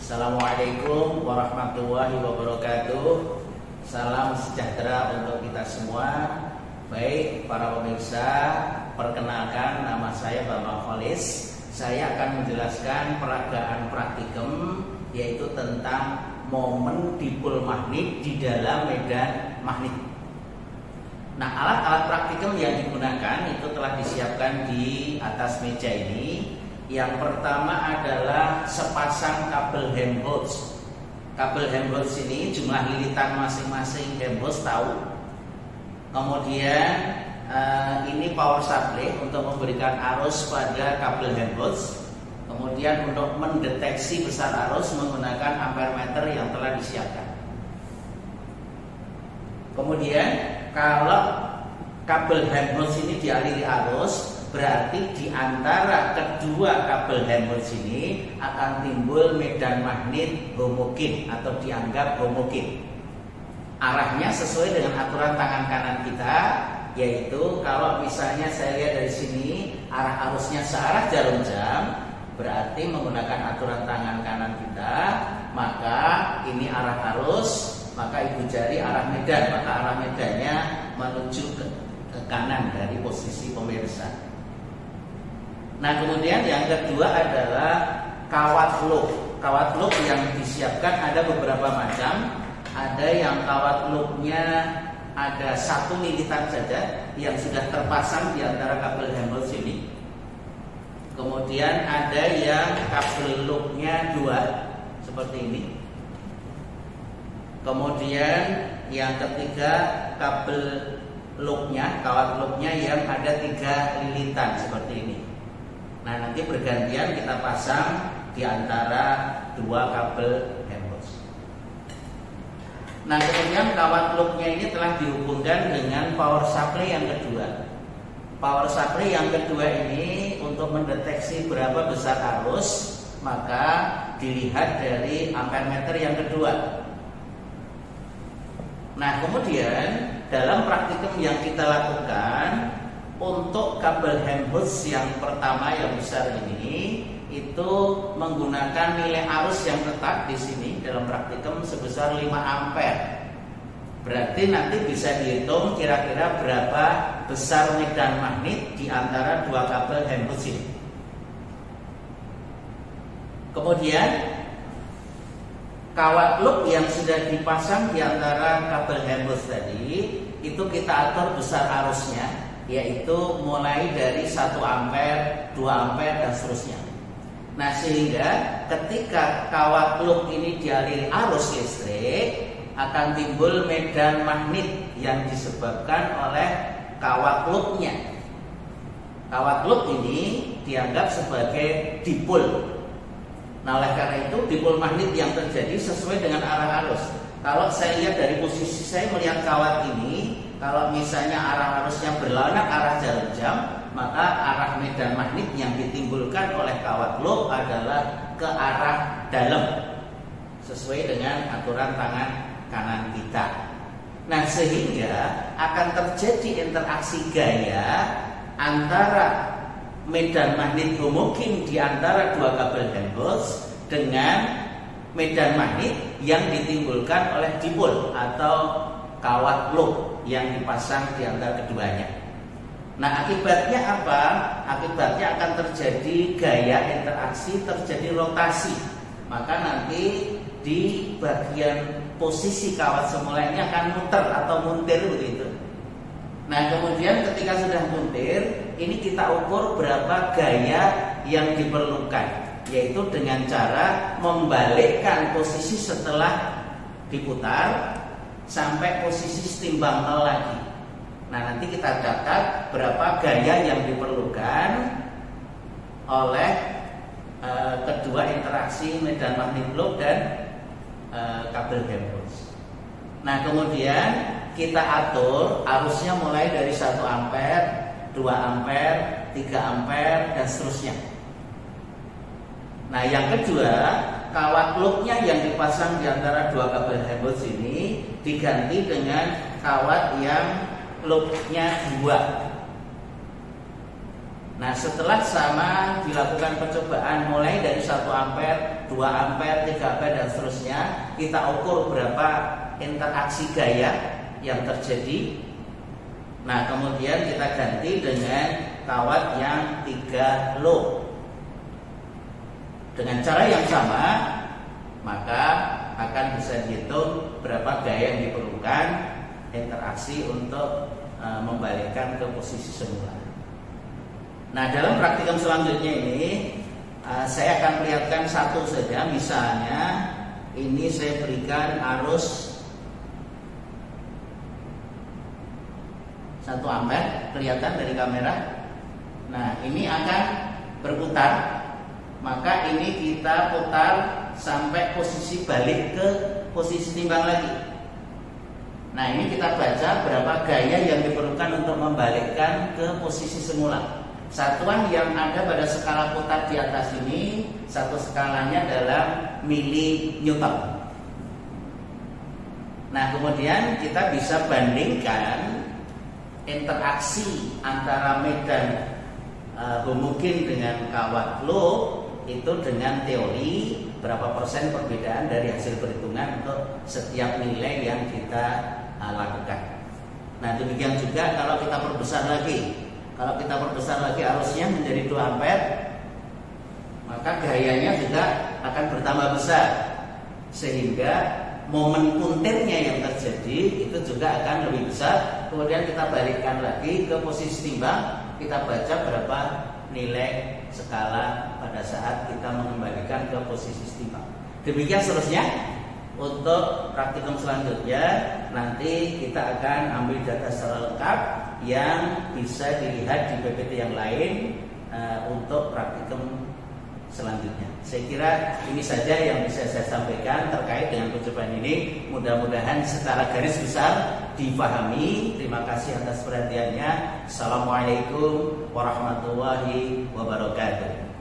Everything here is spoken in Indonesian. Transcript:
Assalamualaikum warahmatullahi wabarakatuh. Salam sejahtera untuk kita semua. Baik para pemirsa, perkenalkan nama saya Bambang Kholis. Saya akan menjelaskan peragaan praktikum, yaitu tentang momen dipol magnet di dalam medan magnet. Nah, alat-alat praktikum yang digunakan itu telah disiapkan di atas meja ini. Yang pertama adalah sepasang kabel Helmholtz. Kabel Helmholtz ini jumlah lilitan masing-masing Helmholtz tahu. Kemudian ini power supply untuk memberikan arus pada kabel Helmholtz. Kemudian untuk mendeteksi besar arus menggunakan ampere meter yang telah disiapkan. Kemudian kalau kabel Helmholtz ini dialiri arus, berarti di antara kedua kabel Helmholtz ini akan timbul medan magnet homogen atau dianggap homogen. Arahnya sesuai dengan aturan tangan kanan kita, yaitu kalau misalnya saya lihat dari sini arah arusnya searah jarum jam, berarti menggunakan aturan tangan kanan kita, maka ini arah arus, maka ibu jari arah medan, maka arah medannya menuju ke kanan dari posisi pemirsa. Nah, kemudian yang kedua adalah kawat loop. Kawat loop yang disiapkan ada beberapa macam. Ada yang kawat loopnya ada satu lilitan saja yang sudah terpasang di antara kabel Helmholtz ini. Kemudian ada yang kabel loopnya dua seperti ini. Kemudian yang ketiga kabel loopnya, kawat loopnya yang ada 3 lilitan seperti ini. Nah, nanti bergantian kita pasang di antara 2 kabel Helmholtz. Nah, kemudian kawat loopnya ini telah dihubungkan dengan power supply yang kedua. Power supply yang kedua ini untuk mendeteksi berapa besar arus, maka dilihat dari ampere meter yang kedua. Nah, kemudian dalam praktikum yang kita lakukan untuk kabel Helmholtz yang pertama yang besar ini itu menggunakan nilai arus yang tetap di sini dalam praktikum sebesar 5 ampere. Berarti nanti bisa dihitung kira-kira berapa besar medan magnet di antara 2 kabel Helmholtz ini. Kemudian kawat loop yang sudah dipasang di antara kabel Helmholtz tadi itu kita atur besar arusnya, yaitu mulai dari 1 ampere, 2 ampere dan seterusnya. Nah, sehingga ketika kawat loop ini dialiri arus listrik akan timbul medan magnet yang disebabkan oleh kawat loopnya. Kawat loop ini dianggap sebagai dipol. Nah, oleh karena itu dipol magnet yang terjadi sesuai dengan arah arus. Kalau saya lihat dari posisi saya melihat kawat ini, kalau misalnya arah arusnya berlawanan arah jarum jam, maka arah medan magnet yang ditimbulkan oleh kawat loop adalah ke arah dalam, sesuai dengan aturan tangan kanan kita. Nah, sehingga akan terjadi interaksi gaya antara medan magnet homogen di antara 2 kabel Helmholtz dengan medan magnet yang ditimbulkan oleh dipol atau kawat loop yang dipasang di antara keduanya. Nah, akibatnya apa? Akibatnya akan terjadi gaya interaksi, terjadi rotasi. Maka nanti di bagian posisi kawat semula ini akan muter atau muntir begitu. Nah, kemudian ketika sudah muntir, ini kita ukur berapa gaya yang diperlukan, yaitu dengan cara membalikkan posisi setelah diputar sampai posisi setimbang 0 lagi. Nah, nanti kita catat berapa gaya yang diperlukan oleh kedua interaksi medan magnet loop dan kabel Helmholtz. Nah, kemudian kita atur arusnya mulai dari 1 ampere, 2 ampere, 3 ampere dan seterusnya. Nah, yang kedua, kawat loopnya yang dipasang di antara 2 kabel Helmholtz ini diganti dengan kawat yang loopnya 2. Nah, setelah sama dilakukan percobaan mulai dari 1 ampere, 2 ampere, 3 ampere dan seterusnya. Kita ukur berapa interaksi gaya yang terjadi. Nah, kemudian kita ganti dengan kawat yang 3 low. Dengan cara yang sama, maka akan bisa dihitung berapa gaya yang diperlukan interaksi untuk membalikkan ke posisi semula. Nah, dalam praktikum selanjutnya ini saya akan perlihatkan satu saja. Misalnya ini saya berikan arus 1 ampere, kelihatan dari kamera. Nah, ini akan berputar. Maka ini kita putar sampai posisi balik ke posisi timbang lagi. Nah, ini kita baca berapa gaya yang diperlukan untuk membalikkan ke posisi semula. Satuan yang ada pada skala putar di atas ini, satu skalanya dalam mili Newton. Nah, kemudian kita bisa bandingkan interaksi antara medan homogen dengan kawat low itu dengan teori berapa persen perbedaan dari hasil perhitungan untuk setiap nilai yang kita lakukan. Nah, demikian juga kalau kita perbesar lagi. Kalau kita perbesar lagi arusnya menjadi 2 ampere, maka gayanya juga akan bertambah besar. Sehingga momen puntirnya yang terjadi itu juga akan lebih besar. Kemudian kita balikkan lagi ke posisi timbang, kita baca berapa nilai skala pada saat kita mengembalikan ke posisi timbang. Demikian seterusnya. Untuk praktikum selanjutnya nanti kita akan ambil data secara lengkap yang bisa dilihat di PPT yang lain untuk praktikum selanjutnya. Saya kira ini saja yang bisa saya sampaikan terkait dengan percobaan ini. Mudah-mudahan secara garis besar difahami. Terima kasih atas perhatiannya. Assalamualaikum warahmatullahi wabarakatuh.